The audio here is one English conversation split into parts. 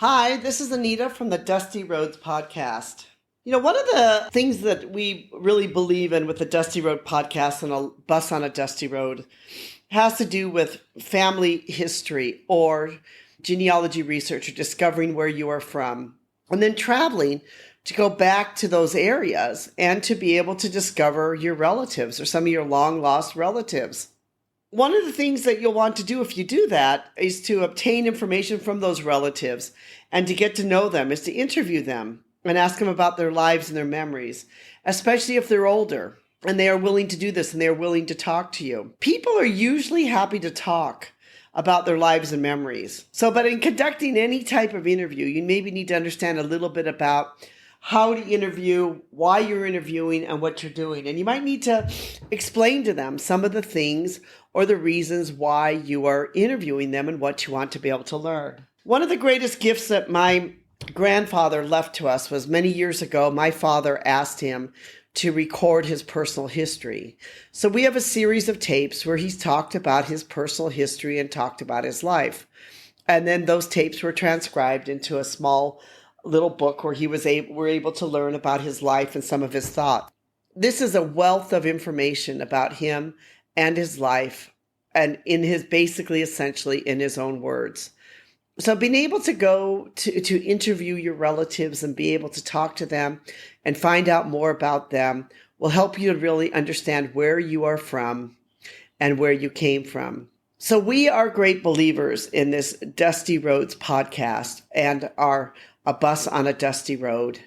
Hi, this is Anita from the Dusty Roads podcast. One of the things that we really believe in with the Dusty Road podcast and a bus on a dusty road has to do with family history or genealogy research or discovering where you are from, and then traveling to go back to those areas and to be able to discover your relatives or some of your long lost relatives. One of the things that you'll want to do if you do that is to obtain information from those relatives and to get to know them, is to interview them and ask them about their lives and their memories, especially if they're older and they are willing to do this and they are willing to talk to you. People are usually happy to talk about their lives and memories. But in conducting any type of interview, you maybe need to understand a little bit about how to interview, why you're interviewing, and what you're doing. And you might need to explain to them some of the things or the reasons why you are interviewing them and what you want to be able to learn. One of the greatest gifts that my grandfather left to us was many years ago, my father asked him to record his personal history. So we have a series of tapes where he's talked about his personal history and talked about his life. And then those tapes were transcribed into a small little book where we're able to learn about his life and some of his thoughts. This is a wealth of information about him and his life, and essentially in his own words. So being able to go to interview your relatives and be able to talk to them and find out more about them will help you to really understand where you are from and where you came from. So we are great believers in this Dusty Roads podcast and a bus on a dusty road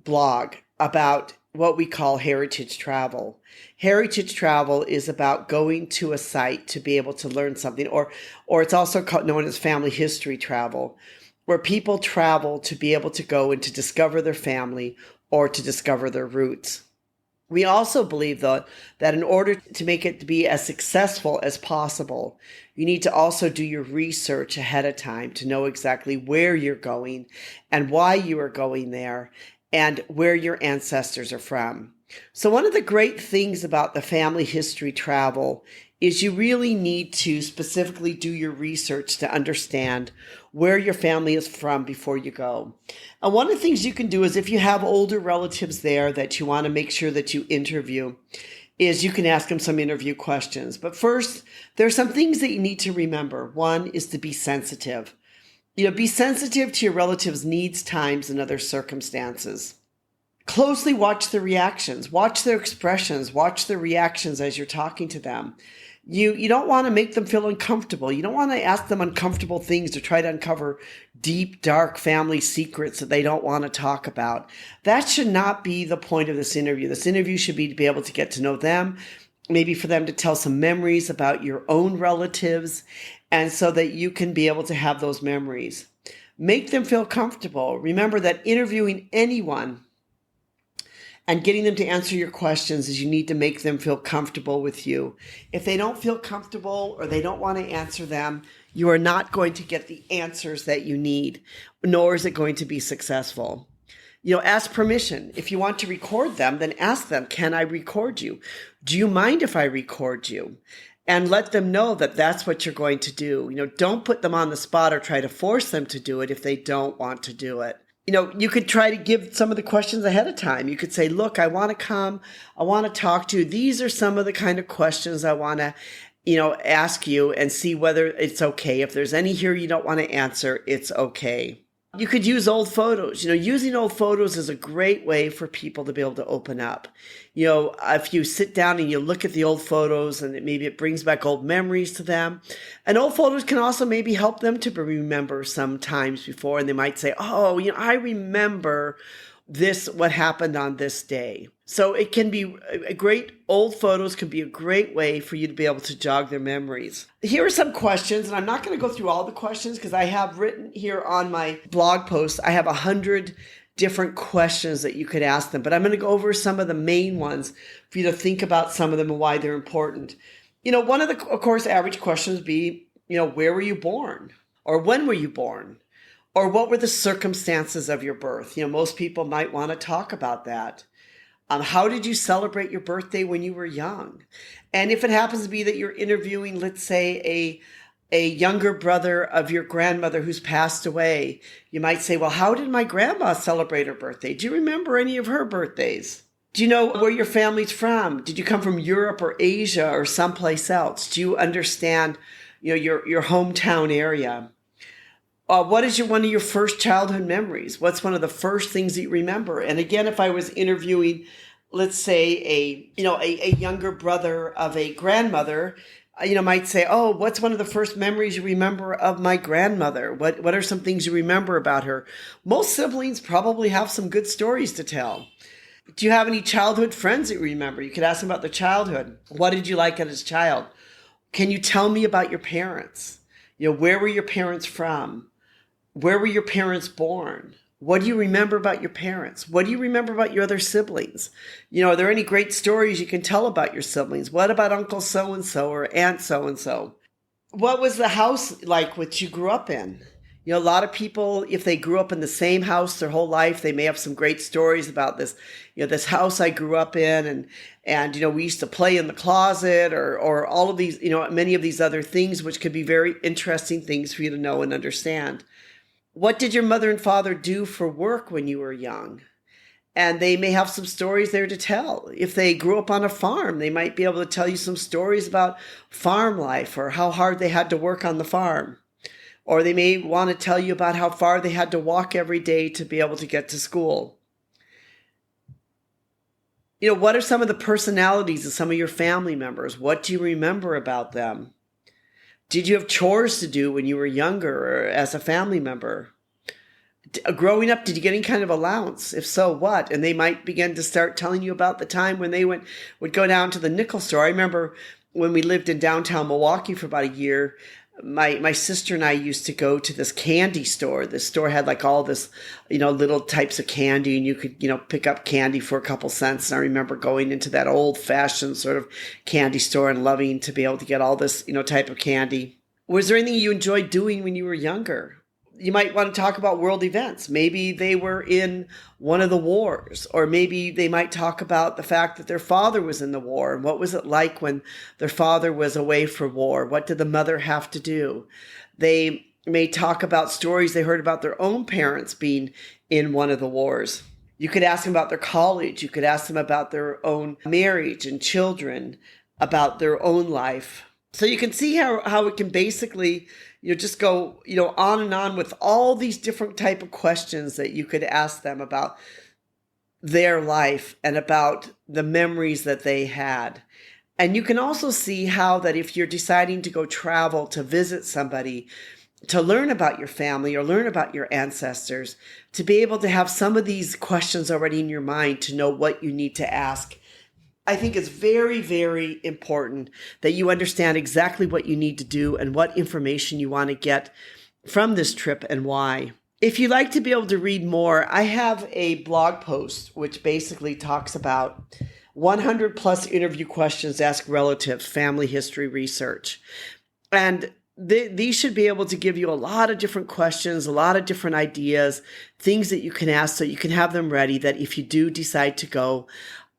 blog about what we call heritage travel. Heritage travel is about going to a site to be able to learn something, or it's also known as family history travel, where people travel to be able to go and to discover their family or to discover their roots. We also believe, though, that in order to make it to be as successful as possible, you need to also do your research ahead of time to know exactly where you're going and why you are going there and where your ancestors are from. So one of the great things about the family history travel is you really need to specifically do your research to understand where your family is from before you go. And one of the things you can do is if you have older relatives there that you want to make sure that you interview, is you can ask them some interview questions. But first, there are some things that you need to remember. One is to be sensitive. Be sensitive to your relatives' needs, times, and other circumstances. Closely watch their reactions, watch their expressions, watch their reactions as you're talking to them. You don't want to make them feel uncomfortable. You don't want to ask them uncomfortable things to try to uncover deep, dark family secrets that they don't want to talk about. That should not be the point of this interview. This interview should be to be able to get to know them, maybe for them to tell some memories about your own relatives, and so that you can be able to have those memories. Make them feel comfortable. Remember that interviewing anyone and getting them to answer your questions is you need to make them feel comfortable with you. If they don't feel comfortable or they don't want to answer them, you are not going to get the answers that you need, nor is it going to be successful. Ask permission. If you want to record them, then ask them, can I record you? Do you mind if I record you? And let them know that that's what you're going to do. Don't put them on the spot or try to force them to do it if they don't want to do it. You could try to give some of the questions ahead of time. You could say, look, I want to come. I want to talk to you. These are some of the kind of questions I want to, ask you and see whether it's okay. If there's any here you don't want to answer, it's okay. You could use old photos. Using old photos is a great way for people to be able to open up. If you sit down and you look at the old photos and maybe it brings back old memories to them. And old photos can also maybe help them to remember some times before. And they might say, oh, I remember what happened on this day. So it can be old photos can be a great way for you to be able to jog their memories. Here are some questions, and I'm not going to go through all the questions because I have written here on my blog post, I have 100 different questions that you could ask them, but I'm going to go over some of the main ones for you to think about some of them and why they're important. One of the, of course, average questions would be, where were you born? Or when were you born? Or what were the circumstances of your birth? Most people might want to talk about that. How did you celebrate your birthday when you were young? And if it happens to be that you're interviewing, let's say, a younger brother of your grandmother who's passed away. You might say, well, how did my grandma celebrate her birthday? Do you remember any of her birthdays? Do you know where your family's from? Did you come from Europe or Asia or someplace else? Do you understand, your hometown area? What is one of your first childhood memories? What's one of the first things that you remember? And again, if I was interviewing, let's say a younger brother of a grandmother, might say, oh, what's one of the first memories you remember of my grandmother? What are some things you remember about her? Most siblings probably have some good stories to tell. Do you have any childhood friends that you remember? You could ask them about their childhood. What did you like as a child? Can you tell me about your parents? Where were your parents from? Where were your parents born? What do you remember about your parents? What do you remember about your other siblings? Are there any great stories you can tell about your siblings? What about Uncle so-and-so or Aunt so-and-so? What was the house like which you grew up in? A lot of people, if they grew up in the same house their whole life, they may have some great stories about this. This house I grew up in, and we used to play in the closet, or all of these, many of these other things, which could be very interesting things for you to know and understand. What did your mother and father do for work when you were young? And they may have some stories there to tell. If they grew up on a farm, they might be able to tell you some stories about farm life or how hard they had to work on the farm. Or they may want to tell you about how far they had to walk every day to be able to get to school. What are some of the personalities of some of your family members? What do you remember about them? Did you have chores to do when you were younger or as a family member? Growing up, did you get any kind of allowance? If so, what? And they might begin to start telling you about the time when they would go down to the nickel store. I remember when we lived in downtown Milwaukee for about a year, my sister and I used to go to this candy store. This store had like all this, little types of candy, and you could, pick up candy for a couple cents. And I remember going into that old fashioned sort of candy store and loving to be able to get all this, type of candy. Was there anything you enjoyed doing when you were younger? You might want to talk about world events. Maybe they were in one of the wars, or maybe they might talk about the fact that their father was in the war and what was it like when their father was away for war? What did the mother have to do? They may talk about stories they heard about their own parents being in one of the wars. You could ask them about their college. You could ask them about their own marriage and children, about their own life. So you can see how it can basically just go, on and on with all these different type of questions that you could ask them about their life and about the memories that they had. And you can also see how that if you're deciding to go travel to visit somebody, to learn about your family or learn about your ancestors, to be able to have some of these questions already in your mind to know what you need to ask. I think it's very, very important that you understand exactly what you need to do and what information you want to get from this trip and why. If you'd like to be able to read more, I have a blog post which basically talks about 100 plus interview questions asked relatives, family history research. And these should be able to give you a lot of different questions, a lot of different ideas, things that you can ask so you can have them ready that if you do decide to go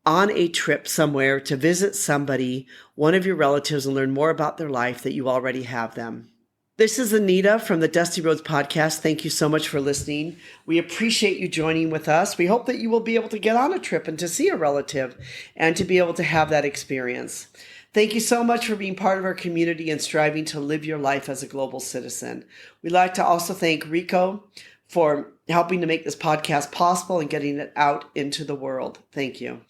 on a trip somewhere to visit somebody, one of your relatives, and learn more about their life, that you already have them. This is Anita from the Dusty Roads podcast. Thank you so much for listening. We appreciate you joining with us. We hope that you will be able to get on a trip and to see a relative and to be able to have that experience. Thank you so much for being part of our community and striving to live your life as a global citizen. We'd like to also thank Rico for helping to make this podcast possible and getting it out into the world. Thank you.